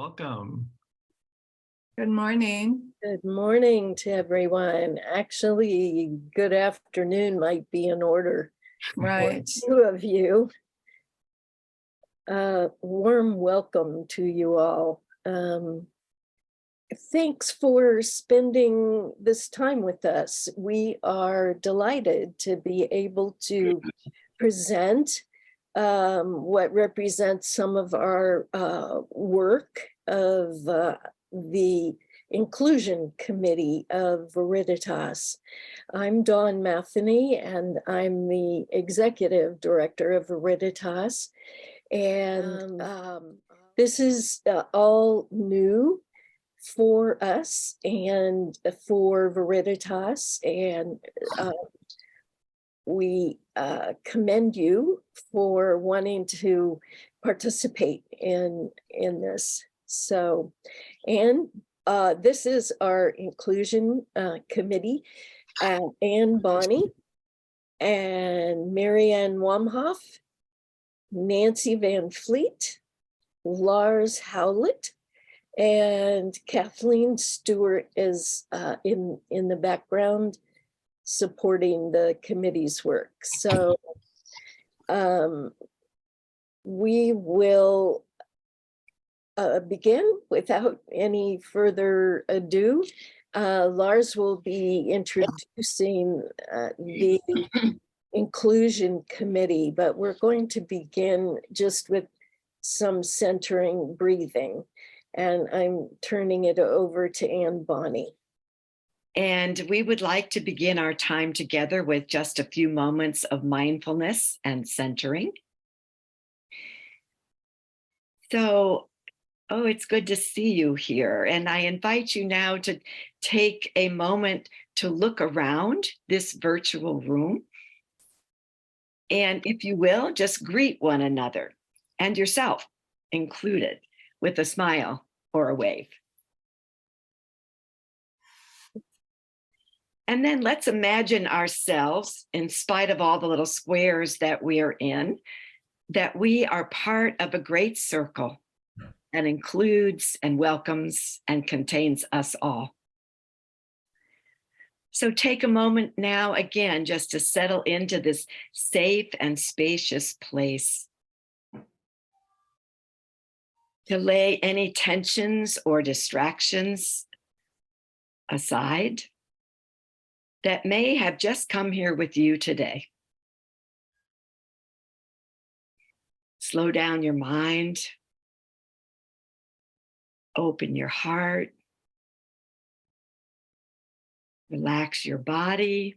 welcome. Good morning. Good morning to everyone. Actually, good afternoon might be in order. Right. Two of you. Warm welcome to you all. Thanks for spending this time with us. We are delighted to be able to present what represents some of our work of the Inclusion Committee of Veriditas. I'm Dawn Matheny, and I'm the Executive Director of Veriditas. And this is all new for us and for Veriditas, and we commend you for wanting to participate in this. So, and this is our Inclusion Committee. Anne Bonnie and Marianne Wamhoff, Nancy Van Fleet, Lars Howlett, and Kathleen Stewart is in the background supporting the committee's work. So we will begin without any further ado. Lars will be introducing the Inclusion Committee, but we're going to begin just with some centering breathing. And I'm turning it over to Anne Bonnie. And we would like to begin our time together with just a few moments of mindfulness and centering. So, it's good to see you here. And I invite you now to take a moment to look around this virtual room. And if you will, just greet one another and yourself included with a smile or a wave. And then let's imagine ourselves, in spite of all the little squares that we are in, that we are part of a great circle that includes and welcomes and contains us all. So take a moment now, again, just to settle into this safe and spacious place. To lay any tensions or distractions aside that may have just come here with you today. Slow down your mind. Open your heart. Relax your body.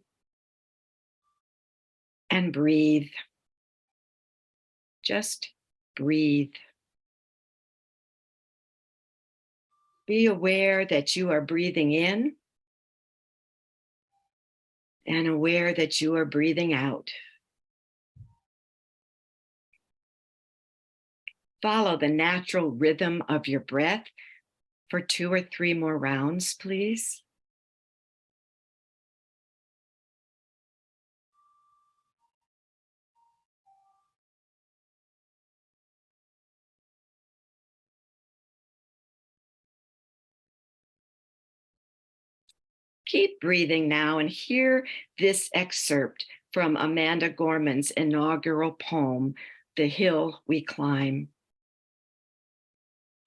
And breathe. Just breathe. Be aware that you are breathing in and aware that you are breathing out. Follow the natural rhythm of your breath for 2 or 3 more rounds, please. Keep breathing now and hear this excerpt from Amanda Gorman's inaugural poem, The Hill We Climb.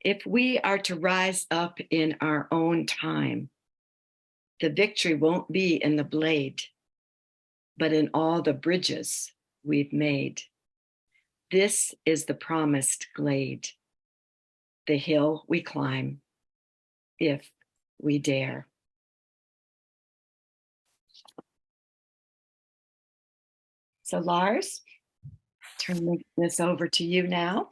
If we are to rise up in our own time, the victory won't be in the blade, but in all the bridges we've made. This is the promised glade, the hill we climb, if we dare. So Lars, turn this over to you now.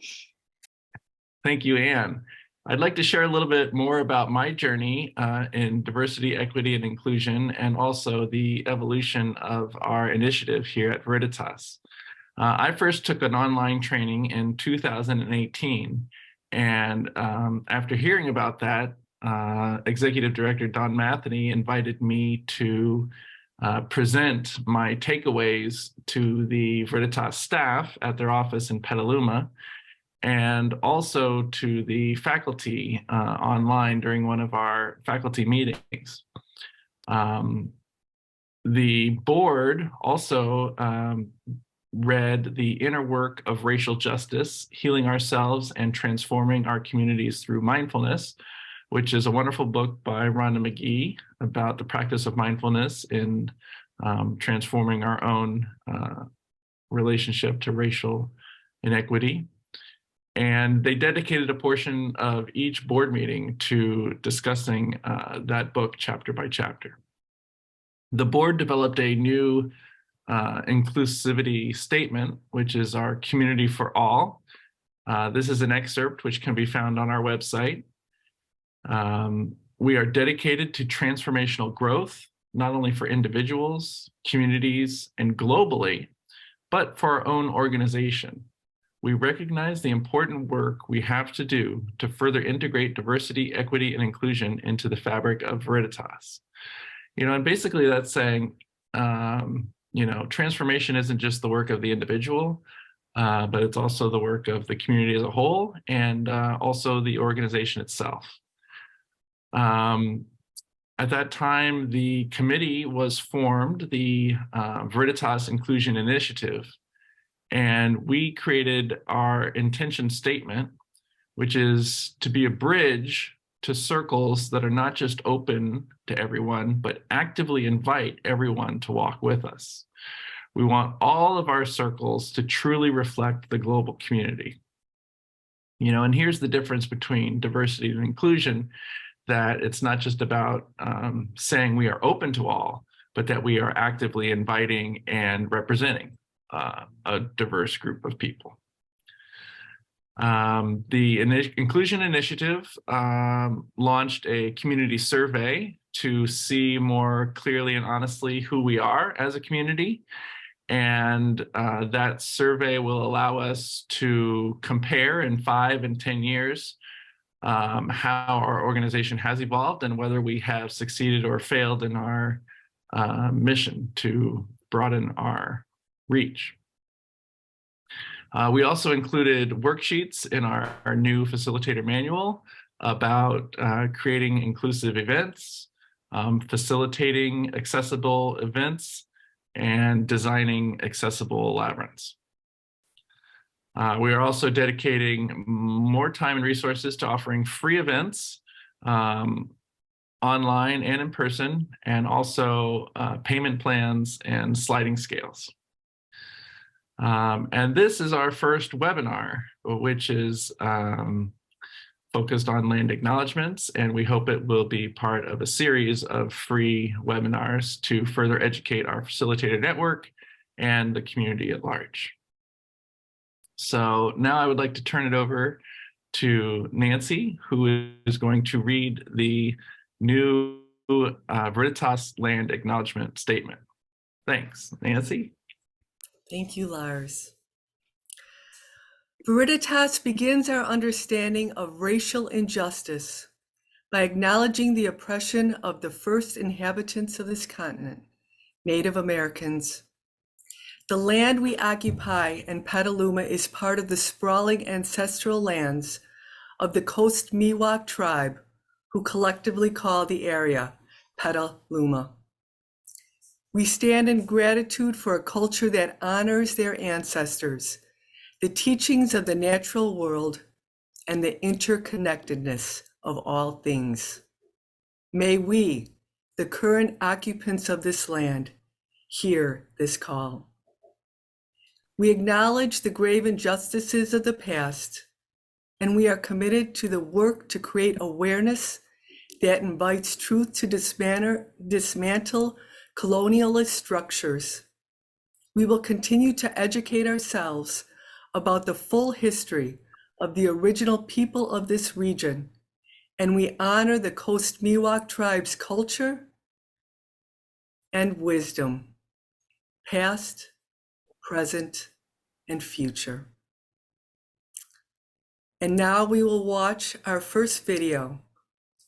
Thank you, Anne. I'd like to share a little bit more about my journey in diversity, equity, and inclusion, and also the evolution of our initiative here at Veriditas. I first took an online training in 2018, and after hearing about that, Executive Director Dawn Matheny invited me to present my takeaways to the Veriditas staff at their office in Petaluma. and also to the faculty online during one of our faculty meetings. The board also read The Inner Work of Racial Justice, Healing Ourselves and Transforming Our Communities Through Mindfulness, which is a wonderful book by Rhonda McGee about the practice of mindfulness in transforming our own relationship to racial inequity. And they dedicated a portion of each board meeting to discussing that book chapter by chapter. The board developed a new inclusivity statement, which is our community for all. This is an excerpt which can be found on our website. We are dedicated to transformational growth, not only for individuals, communities, and globally, but for our own organization. We recognize the important work we have to do to further integrate diversity, equity, and inclusion into the fabric of Veriditas. And basically that's saying, transformation isn't just the work of the individual, but it's also the work of the community as a whole and also the organization itself. At that time, the committee was formed, the Veriditas Inclusion Initiative, and we created our intention statement, which is to be a bridge to circles that are not just open to everyone, but actively invite everyone to walk with us. We want all of our circles to truly reflect the global community. And here's the difference between diversity and inclusion, that it's not just about saying we are open to all, but that we are actively inviting and representing a diverse group of people. The Inclusion Initiative launched a community survey to see more clearly and honestly who we are as a community. And that survey will allow us to compare in 5 and 10 years how our organization has evolved and whether we have succeeded or failed in our mission to broaden our reach. We also included worksheets in our new facilitator manual about creating inclusive events, facilitating accessible events, and designing accessible labyrinths. We are also dedicating more time and resources to offering free events online and in person, and also payment plans and sliding scales. And this is our first webinar, which is focused on land acknowledgements, and we hope it will be part of a series of free webinars to further educate our facilitator network and the community at large. So now I would like to turn it over to Nancy, who is going to read the new Veriditas Land Acknowledgement Statement. Thanks, Nancy. Thank you, Lars. Veriditas begins our understanding of racial injustice by acknowledging the oppression of the first inhabitants of this continent, Native Americans. The land we occupy in Petaluma is part of the sprawling ancestral lands of the Coast Miwok tribe, who collectively call the area Petaluma. We stand in gratitude for a culture that honors their ancestors, the teachings of the natural world, and the interconnectedness of all things. May we, the current occupants of this land, hear this call. We acknowledge the grave injustices of the past, and we are committed to the work to create awareness that invites truth to dismantle colonialist structures. We will continue to educate ourselves about the full history of the original people of this region, and we honor the Coast Miwok tribe's culture and wisdom, past, present, and future. And now we will watch our first video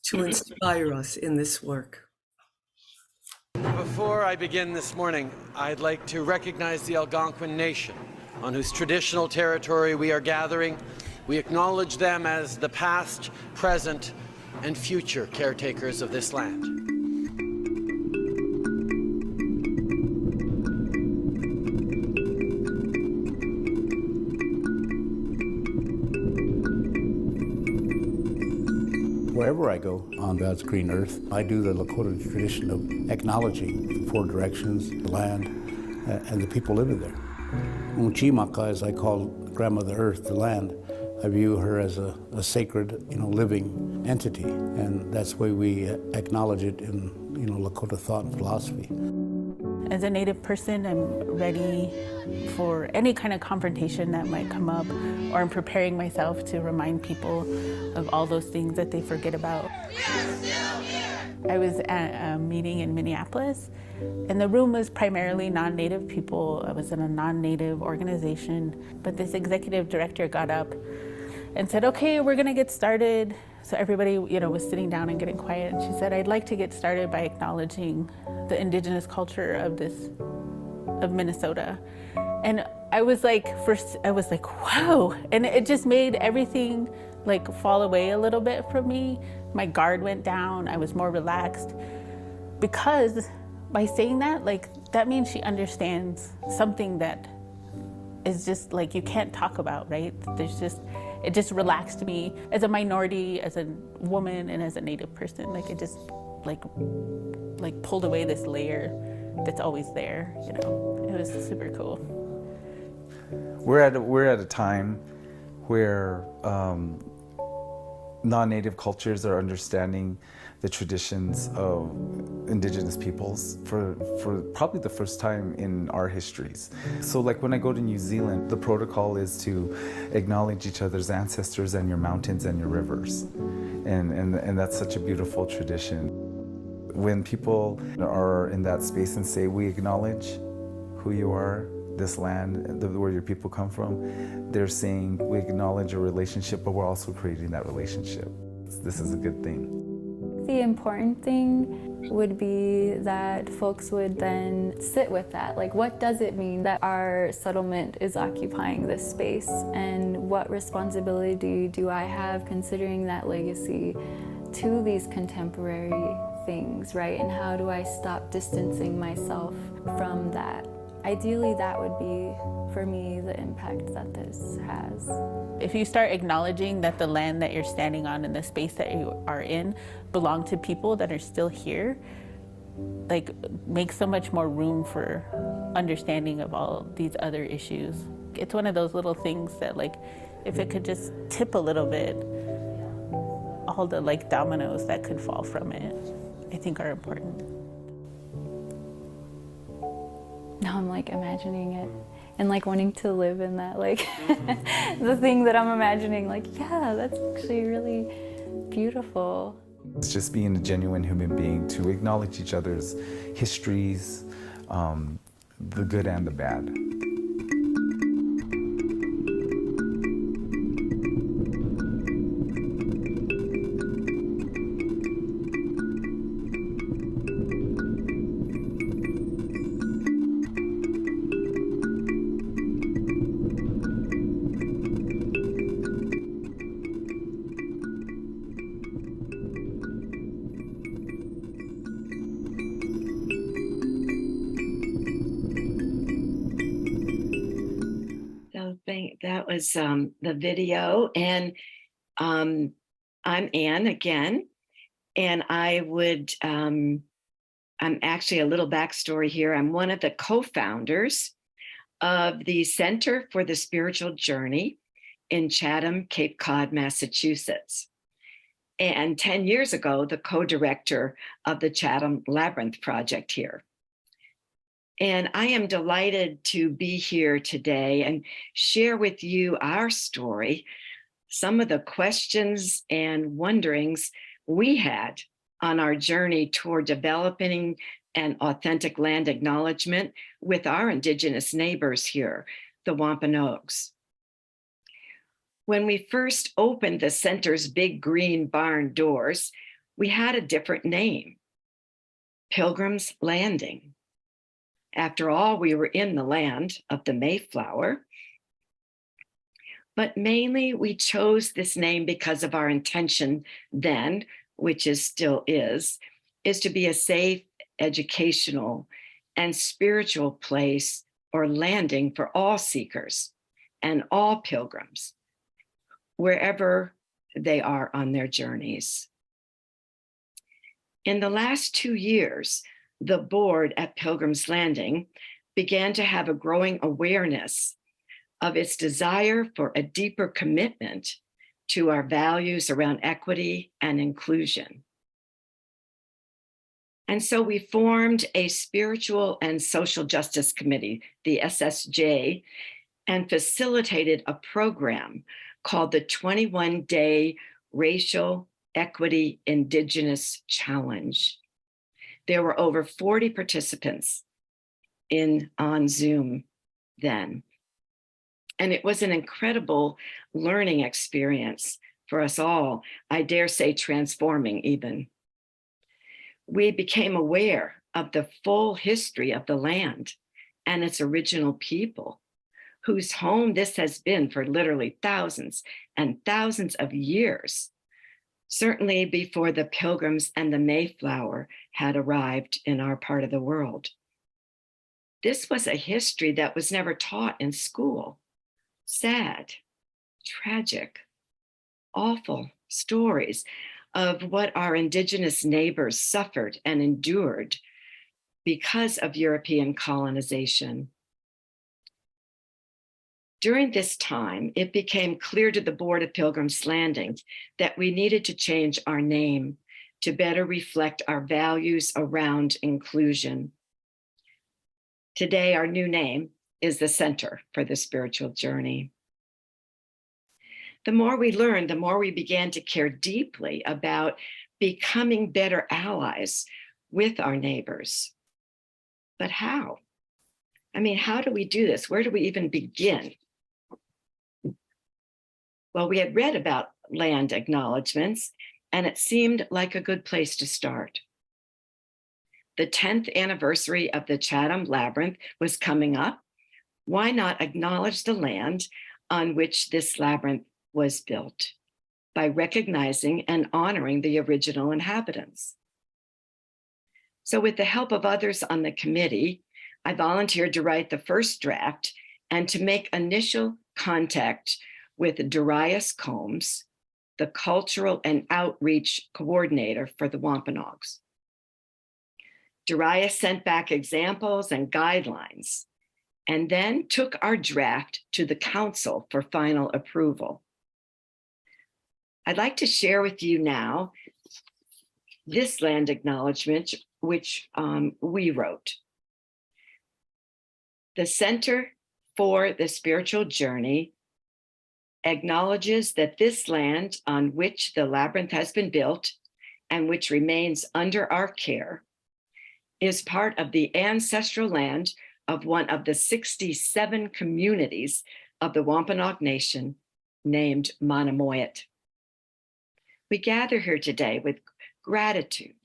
to inspire us in this work. Before I begin this morning, I'd like to recognize the Algonquin Nation, on whose traditional territory we are gathering, We acknowledge them as the past, present, and future caretakers of this land. Wherever I go on God's green earth, I do the Lakota tradition of acknowledging the four directions, the land, and the people living there. Unchimaka, as I call Grandmother Earth, the land, I view her as a sacred, living entity, and that's the way we acknowledge it in, Lakota thought and philosophy. As a Native person, I'm ready for any kind of confrontation that might come up, or I'm preparing myself to remind people of all those things that they forget about. We are still here. I was at a meeting in Minneapolis, and the room was primarily non-Native people. I was in a non-Native organization, but this executive director got up and said, okay, we're gonna get started. So everybody, was sitting down and getting quiet. And she said, I'd like to get started by acknowledging the indigenous culture of Minnesota. And I was like, wow. And it just made everything fall away a little bit from me. My guard went down, I was more relaxed. Because by saying that, that means she understands something that is just you can't talk about, right? It just relaxed me as a minority, as a woman, and as a Native person. It just pulled away this layer that's always there, It was super cool. We're at a time where non-Native cultures are understanding the traditions of indigenous peoples for probably the first time in our histories. So when I go to New Zealand, the protocol is to acknowledge each other's ancestors and your mountains and your rivers. And that's such a beautiful tradition. When people are in that space and say, we acknowledge who you are, this land, where your people come from, they're saying we acknowledge a relationship, but we're also creating that relationship. This is a good thing. The important thing would be that folks would then sit with that. What does it mean that our settlement is occupying this space? And what responsibility do I have considering that legacy to these contemporary things, right? And how do I stop distancing myself from that? Ideally, that would be, for me, the impact that this has. If you start acknowledging that the land that you're standing on and the space that you are in belong to people that are still here, make so much more room for understanding of all these other issues. It's one of those little things that if it could just tip a little bit, all the dominoes that could fall from it, I think are important. Now I'm imagining it and wanting to live in that, the thing that I'm imagining, yeah, that's actually really beautiful. It's just being a genuine human being to acknowledge each other's histories, the good and the bad. That was the video, and I'm Anne again, and I'm actually a little backstory here. I'm one of the co-founders of the Center for the Spiritual Journey in Chatham, Cape Cod, Massachusetts. And 10 years ago, the co-director of the Chatham Labyrinth project here. And I am delighted to be here today and share with you our story, some of the questions and wonderings we had on our journey toward developing an authentic land acknowledgement with our Indigenous neighbors here, the Wampanoags. When we first opened the center's big green barn doors, we had a different name, Pilgrim's Landing. After all, we were in the land of the Mayflower. But mainly we chose this name because of our intention then, which still is to be a safe, educational, and spiritual place or landing for all seekers and all pilgrims, wherever they are on their journeys. In the last 2 years, the board at Pilgrim's Landing began to have a growing awareness of its desire for a deeper commitment to our values around equity and inclusion. And so we formed a spiritual and social justice committee, the SSJ, and facilitated a program called the 21-Day Racial Equity Indigenous Challenge. There were over 40 participants on Zoom then. And it was an incredible learning experience for us all, I dare say transforming even. We became aware of the full history of the land and its original people, whose home this has been for literally thousands and thousands of years, certainly before the Pilgrims and the Mayflower had arrived in our part of the world. This was a history that was never taught in school. Sad, tragic, awful stories of what our indigenous neighbors suffered and endured because of European colonization. During this time, it became clear to the board of Pilgrim's Landing that we needed to change our name to better reflect our values around inclusion. Today, our new name is the Center for the Spiritual Journey. The more we learned, the more we began to care deeply about becoming better allies with our neighbors. But how? I mean, how do we do this? Where do we even begin? Well, we had read about land acknowledgements, and it seemed like a good place to start. The 10th anniversary of the Chatham Labyrinth was coming up. Why not acknowledge the land on which this labyrinth was built by recognizing and honoring the original inhabitants? So with the help of others on the committee, I volunteered to write the first draft and to make initial contact with Darius Combs, the cultural and outreach coordinator for the Wampanoags. Darius sent back examples and guidelines, and then took our draft to the council for final approval. I'd like to share with you now this land acknowledgement, which we wrote. The Center for the Spiritual Journey acknowledges that this land on which the labyrinth has been built and which remains under our care is part of the ancestral land of one of the 67 communities of the Wampanoag Nation named Monomoyet. We gather here today with gratitude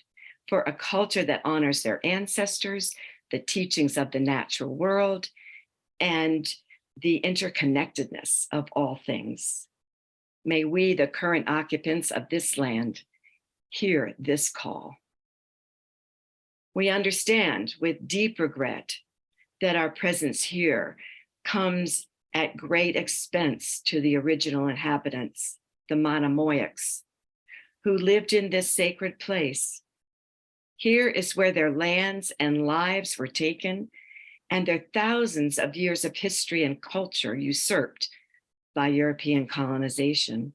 for a culture that honors their ancestors, the teachings of the natural world, and the interconnectedness of all things. May we, the current occupants of this land, hear this call. We understand with deep regret that our presence here comes at great expense to the original inhabitants, the Monomoyaks, who lived in this sacred place. Here is where their lands and lives were taken, and their thousands of years of history and culture usurped by European colonization.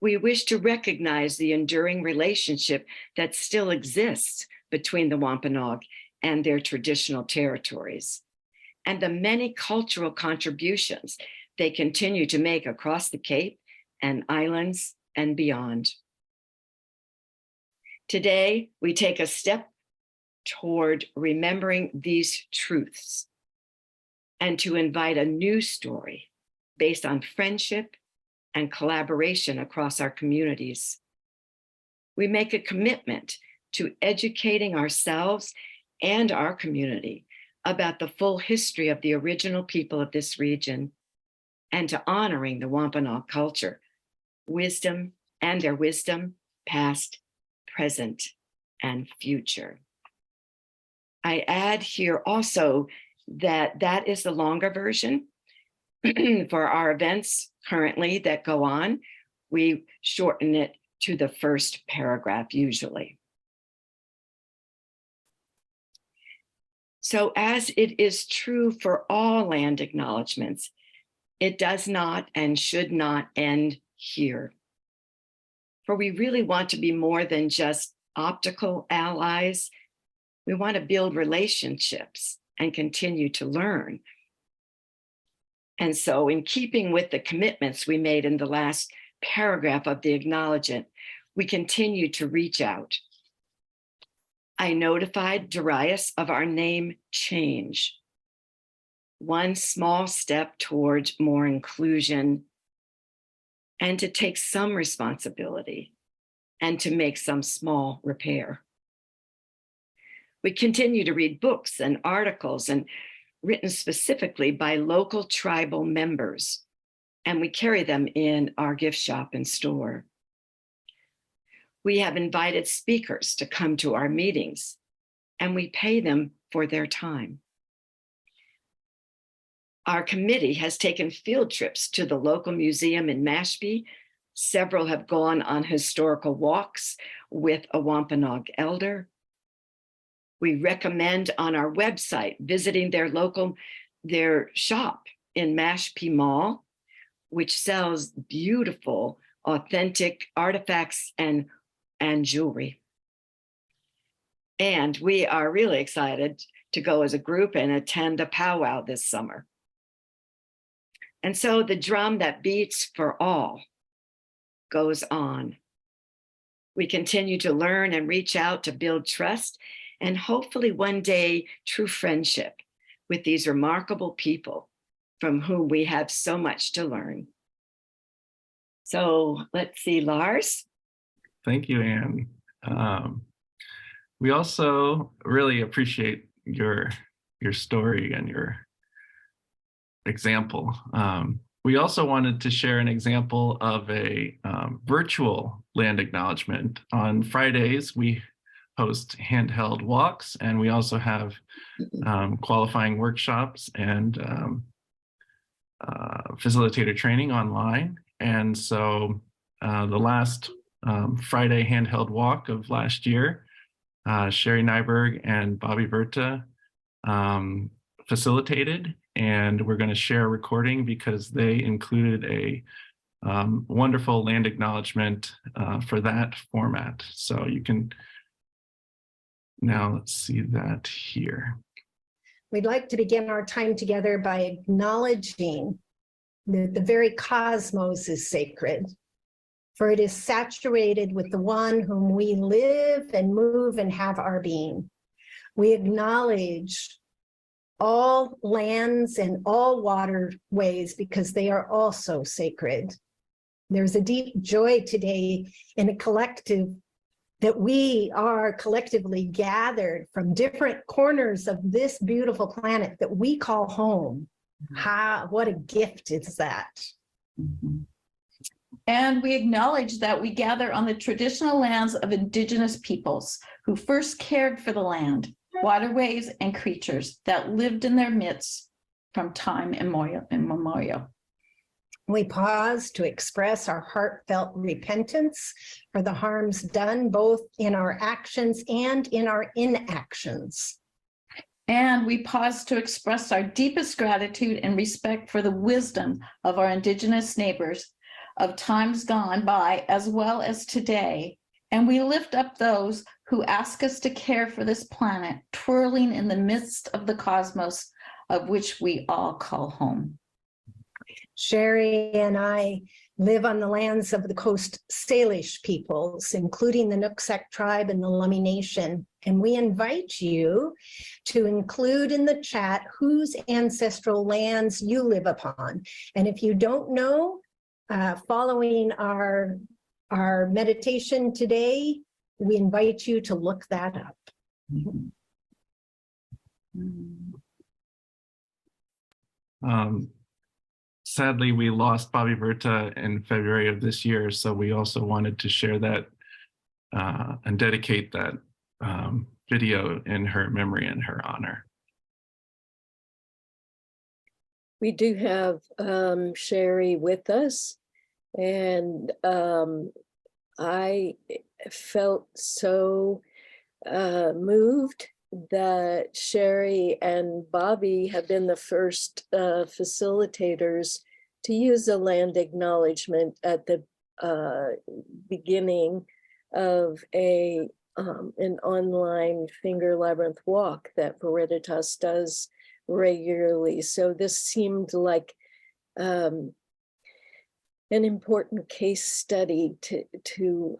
We wish to recognize the enduring relationship that still exists between the Wampanoag and their traditional territories, and the many cultural contributions they continue to make across the Cape and islands and beyond. Today, we take a step toward remembering these truths and to invite a new story based on friendship and collaboration across our communities. We make a commitment to educating ourselves and our community about the full history of the original people of this region and to honoring the Wampanoag culture, wisdom and their wisdom, past, present, and future. I add here also that that is the longer version for our events currently that go on. We shorten it to the first paragraph usually. So as it is true for all land acknowledgements, it does not and should not end here. For we really want to be more than just optical allies. We want to build relationships and continue to learn. And so in keeping with the commitments we made in the last paragraph of the acknowledgement, we continue to reach out. I notified Darius of our name change. One small step towards more inclusion, and to take some responsibility and to make some small repair. We continue to read books and articles and written specifically by local tribal members, and we carry them in our gift shop and store. We have invited speakers to come to our meetings, and we pay them for their time. Our committee has taken field trips to the local museum in Mashpee. Several have gone on historical walks with a Wampanoag elder. We recommend on our website visiting their shop in Mashpee Mall, which sells beautiful, authentic artifacts and jewelry. And we are really excited to go as a group and attend a powwow this summer. And so the drum that beats for all goes on. We continue to learn and reach out to build trust and hopefully one day true friendship with these remarkable people from whom we have so much to learn. So let's see, Lars. Thank you, Anne. We also really appreciate your story and your example. We also wanted to share an example of a virtual land acknowledgement. On Fridays, we host handheld walks, and we also have qualifying workshops and facilitator training online. And so the last Friday handheld walk of last year, Sherry Nyberg and Bobby Verta facilitated, and we're going to share a recording because they included a wonderful land acknowledgement for that format. So you can now see that here. We'd like to begin our time together by acknowledging that the very cosmos is sacred, for it is saturated with the one whom we live and move and have our being. We acknowledge all lands and all waterways because they are also sacred. There's a deep joy today in a collective that we are collectively gathered from different corners of this beautiful planet that we call home. What a gift is that? Mm-hmm. And we acknowledge that we gather on the traditional lands of indigenous peoples who first cared for the land, waterways, and creatures that lived in their midst from time immemorial. We pause to express our heartfelt repentance for the harms done both in our actions and in our inactions. And we pause to express our deepest gratitude and respect for the wisdom of our indigenous neighbors of times gone by as well as today. And we lift up those who ask us to care for this planet, twirling in the midst of the cosmos of which we all call home. Sherry and I live on the lands of the Coast Salish peoples, including the Nooksack tribe and the Lummi Nation. And we invite you to include in the chat whose ancestral lands you live upon. And if you don't know, following our meditation today, we invite you to look that up. sadly, we lost Bobby Berta in February of this year, so we also wanted to share that and dedicate that video in her memory and her honor. We do have Sherry with us, and I felt so moved that Sherry and Bobby have been the first facilitators to use a land acknowledgement at the beginning of an online finger labyrinth walk that Veriditas does regularly. So this seemed like an important case study to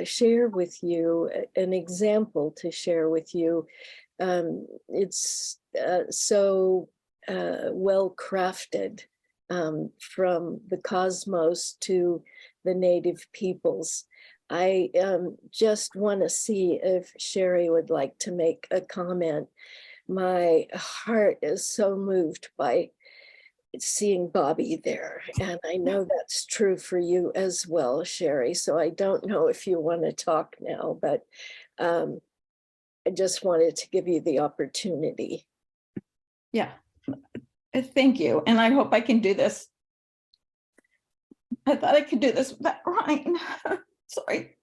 share with you, an example to share with you. It's so well crafted from the cosmos to the native peoples. I just want to see if Sherry would like to make a comment. My heart is so moved by seeing Bobby there, and I know that's true for you as well, Sherry. So I don't know if you want to talk now, but I just wanted to give you the opportunity. Yeah, thank you. And I hope I can do this. I thought I could do this without crying. Sorry.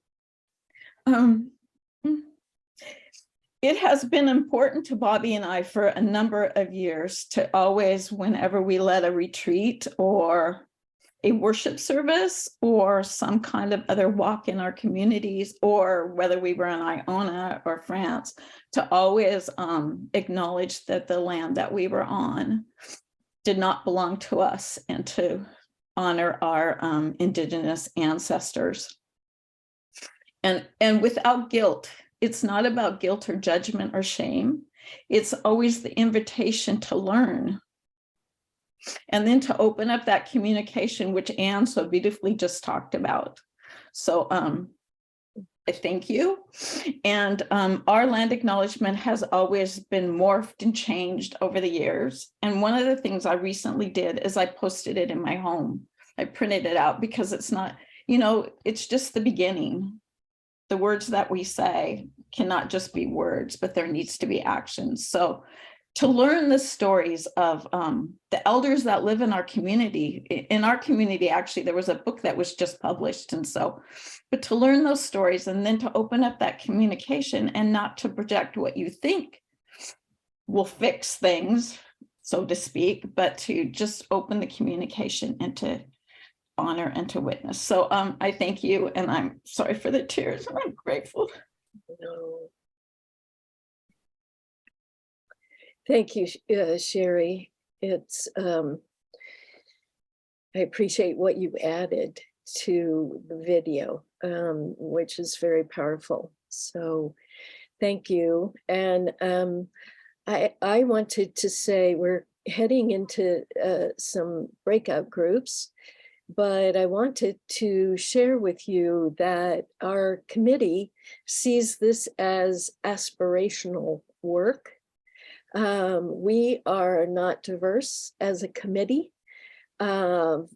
It has been important to Bobby and I for a number of years to always, whenever we led a retreat or a worship service or some kind of other walk in our communities, or whether we were in Iona or France, to always acknowledge that the land that we were on did not belong to us, and to honor our Indigenous ancestors. And without guilt. It's not about guilt or judgment or shame. It's always the invitation to learn. And then to open up that communication, which Anne so beautifully just talked about. So I thank you. And our land acknowledgement has always been morphed and changed over the years. And one of the things I recently did is I posted it in my home. I printed it out because it's not, it's just the beginning. The words that we say cannot just be words, but there needs to be actions. So to learn the stories of the elders that live in our community, actually, there was a book that was just published. And so, but to learn those stories and then to open up that communication and not to project what you think will fix things, so to speak, but to just open the communication and to honor and to witness. So I thank you, and I'm sorry for the tears. I'm grateful. No. Thank you, Sherry. It's I appreciate what you added to the video, which is very powerful. So thank you. And I wanted to say we're heading into some breakout groups. But I wanted to share with you that our committee sees this as aspirational work. We are not diverse as a committee, nor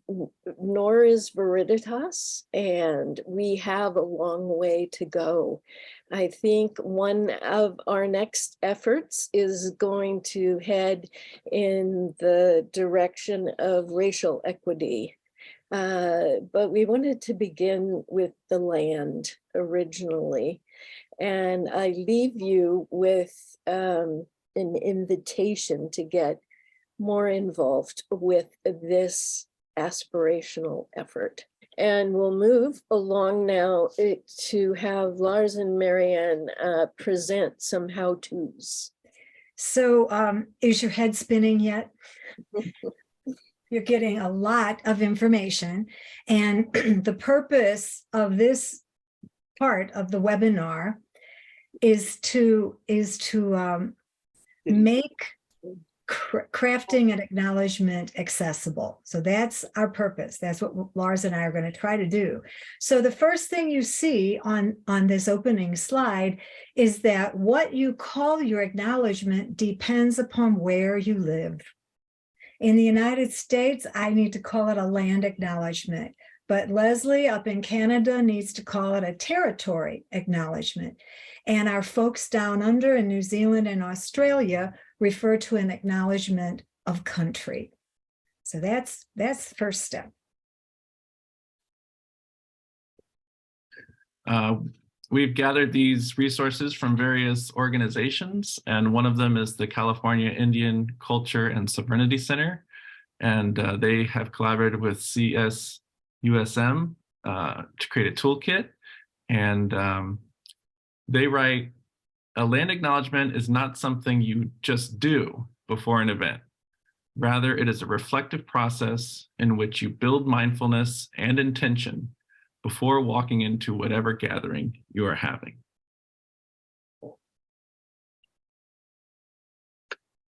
is Veriditas, and we have a long way to go. I think one of our next efforts is going to head in the direction of racial equity. But we wanted to begin with the land originally. And I leave you with an invitation to get more involved with this aspirational effort. And we'll move along now to have Lars and Marianne present some how-tos. So is your head spinning yet? You're getting a lot of information, and the purpose of this part of the webinar is to make crafting and acknowledgement accessible. So that's our purpose. That's what Lars and I are going to try to do. So the first thing you see on this opening slide is that what you call your acknowledgement depends upon where you live. In the United States, I need to call it a land acknowledgement, but Leslie up in Canada needs to call it a territory acknowledgement. And our folks down under in New Zealand and Australia refer to an acknowledgement of country. So that's the first step. We've gathered these resources from various organizations, and one of them is the California Indian Culture and Sovereignty Center, and they have collaborated with CSUSM to create a toolkit, and they write, a land acknowledgement is not something you just do before an event. Rather, it is a reflective process in which you build mindfulness and intention before walking into whatever gathering you are having.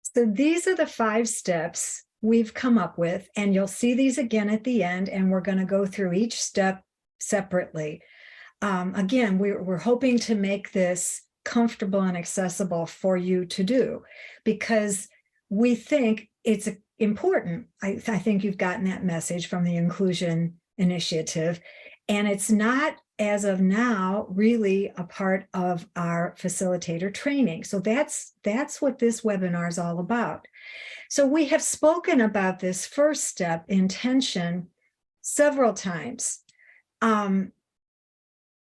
So these are the 5 steps we've come up with, and you'll see these again at the end, and we're going to go through each step separately. Again, we're hoping to make this comfortable and accessible for you to do, because we think it's important. I think you've gotten that message from the Inclusion Initiative. And it's not, as of now, really a part of our facilitator training. So that's what this webinar is all about. So we have spoken about this first step, intention, several times. And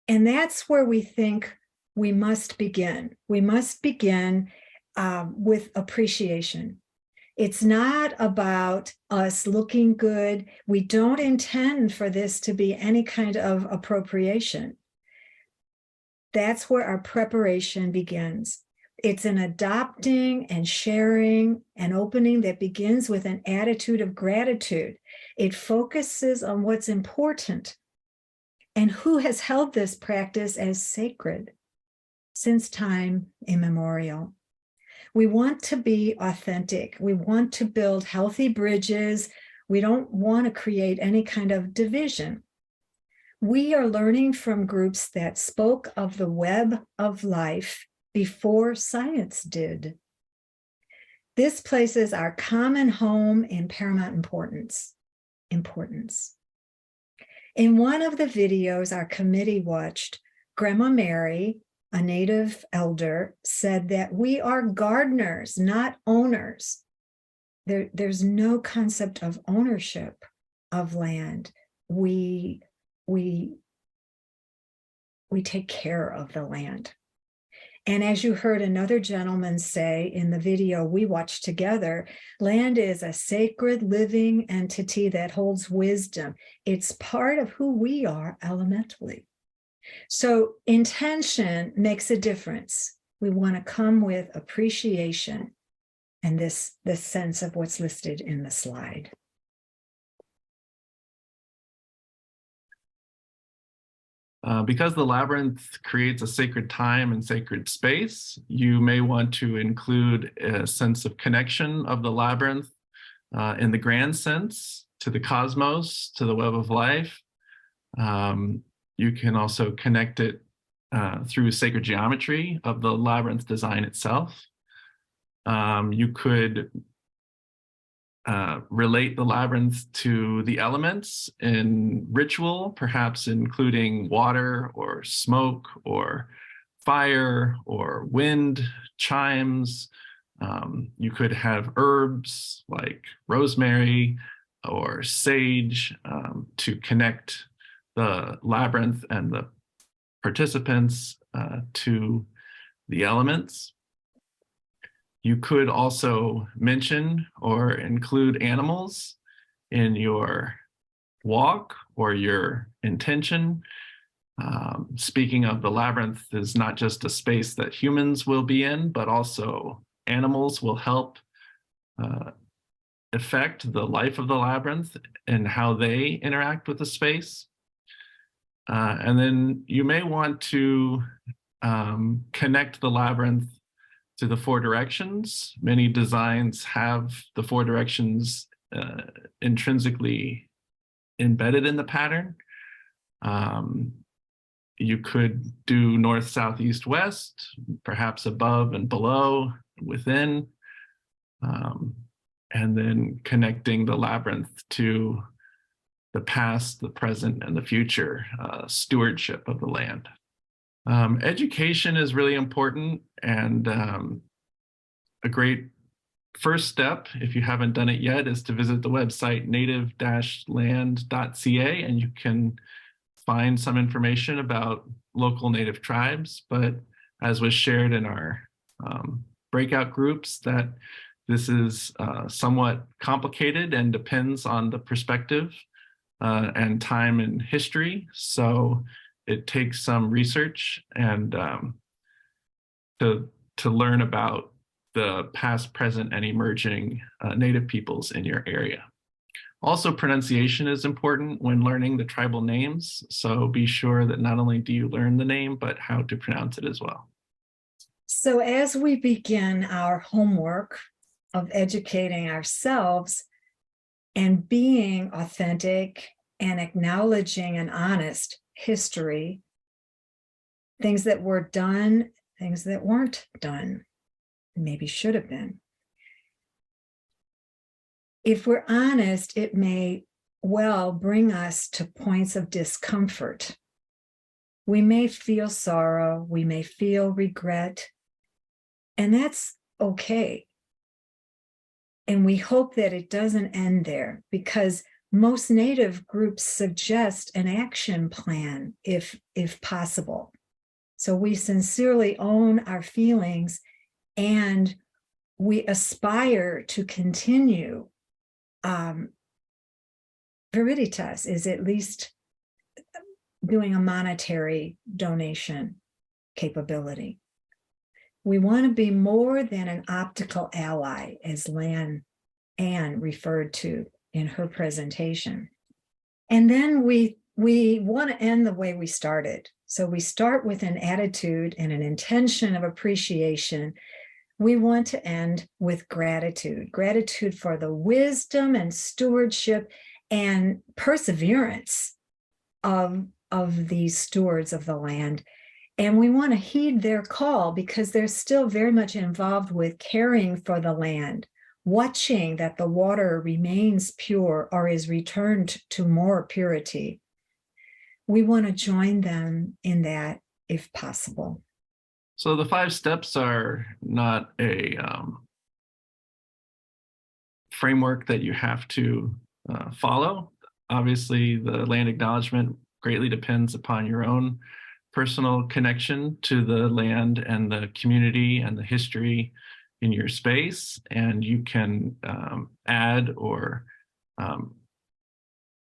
that's where we think we must begin. We must begin with appreciation. It's not about us looking good. We don't intend for this to be any kind of appropriation. That's where our preparation begins. It's an adopting and sharing and opening that begins with an attitude of gratitude. It focuses on what's important and who has held this practice as sacred since time immemorial. We want to be authentic. We want to build healthy bridges. We don't want to create any kind of division. We are learning from groups that spoke of the web of life before science did. This places our common home in paramount importance. In one of the videos our committee watched, Grandma Mary, a Native elder, said that we are gardeners, not owners. There's no concept of ownership of land. We take care of the land. And as you heard another gentleman say in the video we watched together, land is a sacred living entity that holds wisdom. It's part of who we are elementally. So intention makes a difference. We want to come with appreciation and this sense of what's listed in the slide. Because the labyrinth creates a sacred time and sacred space, you may want to include a sense of connection of the labyrinth in the grand sense to the cosmos, to the web of life. You can also connect it through sacred geometry of the labyrinth design itself. You could relate the labyrinth to the elements in ritual, perhaps including water or smoke or fire or wind, chimes. You could have herbs like rosemary or sage to connect the labyrinth and the participants to the elements. You could also mention or include animals in your walk or your intention. Speaking of, the labyrinth is not just a space that humans will be in, but also animals will help affect the life of the labyrinth and how they interact with the space. And then you may want to connect the labyrinth to the 4 directions. Many designs have the 4 directions intrinsically embedded in the pattern. You could do north, south, east, west, perhaps above and below, within. and then connecting the labyrinth to the past, the present, and the future stewardship of the land. Education is really important, and a great first step, if you haven't done it yet, is to visit the website native-land.ca, and you can find some information about local Native tribes. But as was shared in our breakout groups, that this is somewhat complicated and depends on the perspective and time and history. So it takes some research and to learn about the past, present, and emerging Native peoples in your area. Also, pronunciation is important when learning the tribal names. So be sure that not only do you learn the name, but how to pronounce it as well. So as we begin our homework of educating ourselves and being authentic and acknowledging an honest history, things that were done, things that weren't done, maybe should have been. If we're honest, it may well bring us to points of discomfort. We may feel sorrow, we may feel regret, and that's okay. And we hope that it doesn't end there, because most Native groups suggest an action plan if possible. So we sincerely own our feelings, and we aspire to continue. Veriditas is at least doing a monetary donation capability. We want to be more than an optical ally, as Anne referred to in her presentation. And then we want to end the way we started. So we start with an attitude and an intention of appreciation. We want to end with gratitude, gratitude for the wisdom and stewardship and perseverance of these stewards of the land. And we want to heed their call, because they're still very much involved with caring for the land, watching that the water remains pure or is returned to more purity. We want to join them in that if possible. So the 5 steps are not a framework that you have to follow. Obviously, the land acknowledgement greatly depends upon your own personal connection to the land and the community and the history in your space. And you can add or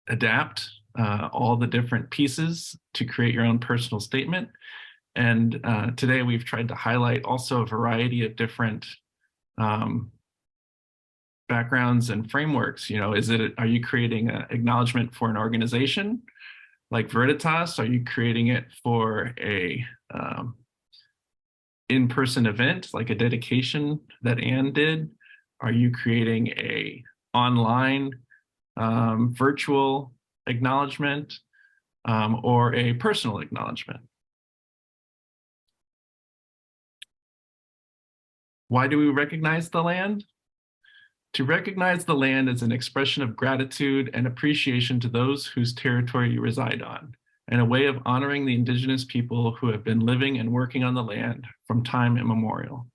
adapt all the different pieces to create your own personal statement. And today we've tried to highlight also a variety of different backgrounds and frameworks. You know, are you creating an acknowledgement for an organization like Veriditas? Are you creating it for a in-person event like a dedication that Anne did? Are you creating a online virtual acknowledgement or a personal acknowledgement? Why do we recognize the land? To recognize the land is an expression of gratitude and appreciation to those whose territory you reside on, and a way of honoring the indigenous people who have been living and working on the land from time immemorial.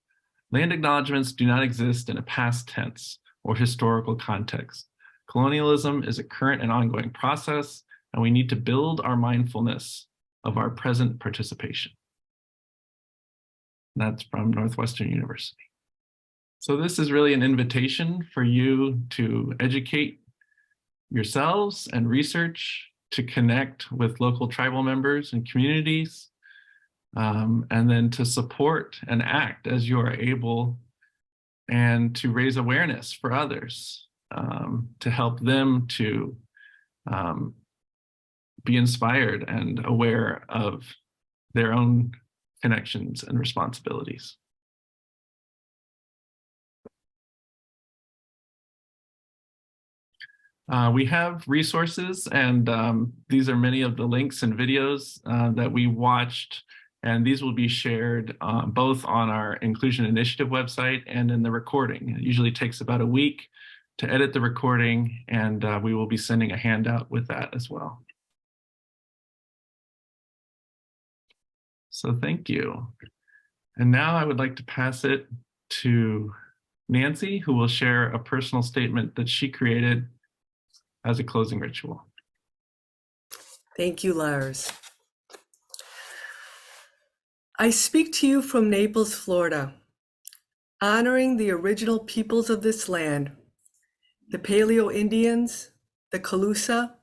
Land acknowledgements do not exist in a past tense or historical context. Colonialism is a current and ongoing process, and we need to build our mindfulness of our present participation. That's from Northwestern University. So this is really an invitation for you to educate yourselves and research, to connect with local tribal members and communities, and then to support and act as you are able, and to raise awareness for others, to help them to be inspired and aware of their own connections and responsibilities. We have resources, and these are many of the links and videos that we watched, and these will be shared both on our Inclusion Initiative website and in the recording. It usually takes about a week to edit the recording, and we will be sending a handout with that as well. So thank you. And now I would like to pass it to Nancy, who will share a personal statement that she created as a closing ritual. Thank you, Lars. I speak to you from Naples, Florida, honoring the original peoples of this land, the Paleo Indians, the Calusa,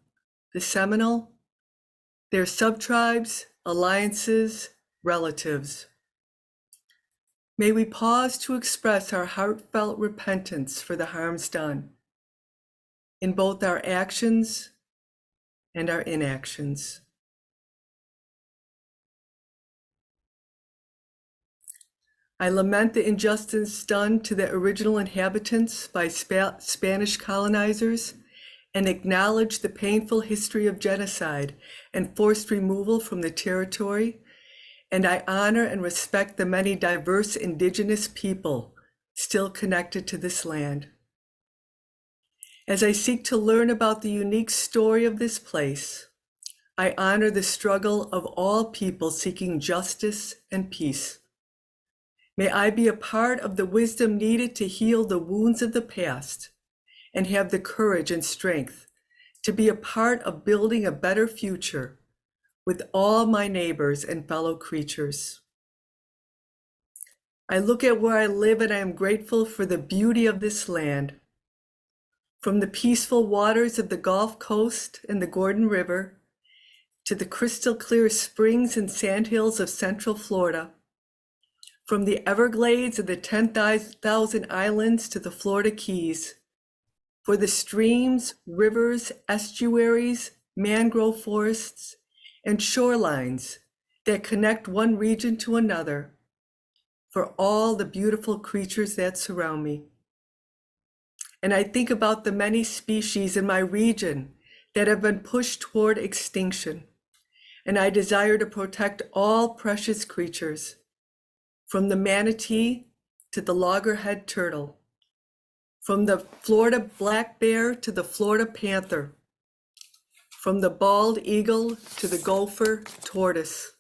the Seminole, their subtribes, alliances, relatives. May we pause to express our heartfelt repentance for the harms done in both our actions and our inactions. I lament the injustice done to the original inhabitants by Spanish colonizers and acknowledge the painful history of genocide and forced removal from the territory. And I honor and respect the many diverse indigenous people still connected to this land. As I seek to learn about the unique story of this place, I honor the struggle of all people seeking justice and peace. May I be a part of the wisdom needed to heal the wounds of the past and have the courage and strength to be a part of building a better future with all my neighbors and fellow creatures. I look at where I live and I am grateful for the beauty of this land. From the peaceful waters of the Gulf Coast and the Gordon River to the crystal clear springs and sandhills of Central Florida, from the Everglades of the 10,000 islands to the Florida Keys, for the streams, rivers, estuaries, mangrove forests, and shorelines that connect one region to another, for all the beautiful creatures that surround me. And I think about the many species in my region that have been pushed toward extinction, and I desire to protect all precious creatures, from the manatee to the loggerhead turtle, from the Florida black bear to the Florida panther, from the bald eagle to the gopher tortoise.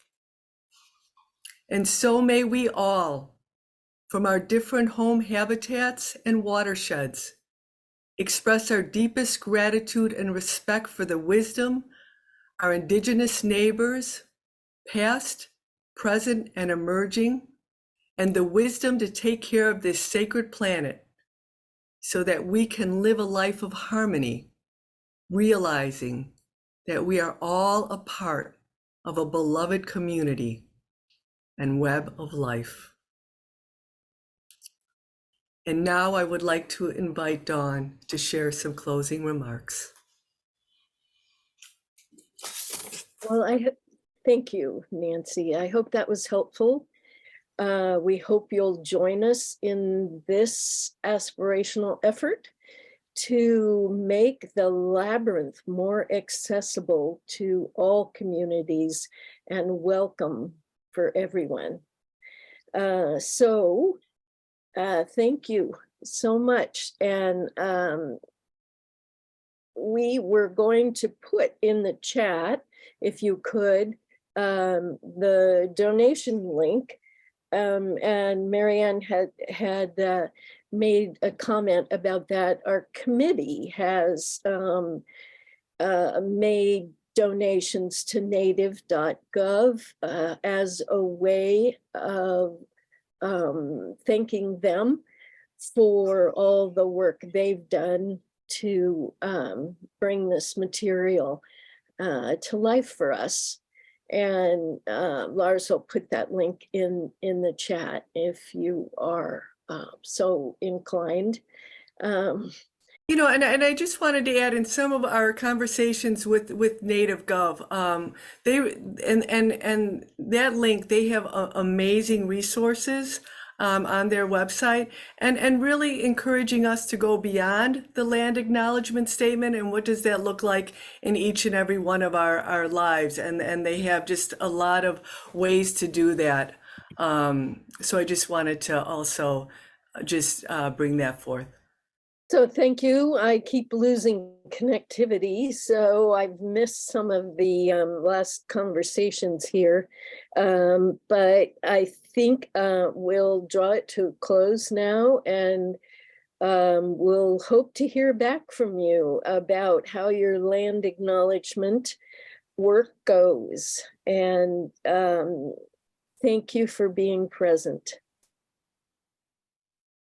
And so may we all, from our different home habitats and watersheds, express our deepest gratitude and respect for the wisdom our indigenous neighbors, past, present, and emerging, and the wisdom to take care of this sacred planet so that we can live a life of harmony, realizing that we are all a part of a beloved community and web of life. And now I would like to invite Dawn to share some closing remarks. Well, thank you, Nancy. I hope that was helpful. We hope you'll join us in this aspirational effort to make the labyrinth more accessible to all communities and welcome for everyone. Thank you so much. And we were going to put in the chat, if you could, the donation link. And Marianne had made a comment about that. Our committee has made donations to native.gov as a way of thanking them for all the work they've done to bring this material to life for us. And Lars will put that link in the chat if you are so inclined. You know, and I just wanted to add, in some of our conversations with NativeGov, and that link, they have amazing resources on their website, and really encouraging us to go beyond the land acknowledgement statement and what does that look like in each and every one of our lives. And they have just a lot of ways to do that. So I just wanted to also just bring that forth. So thank you. I keep losing connectivity, so I've missed some of the last conversations here. But I think we'll draw it to a close now, and we'll hope to hear back from you about how your land acknowledgement work goes. And thank you for being present.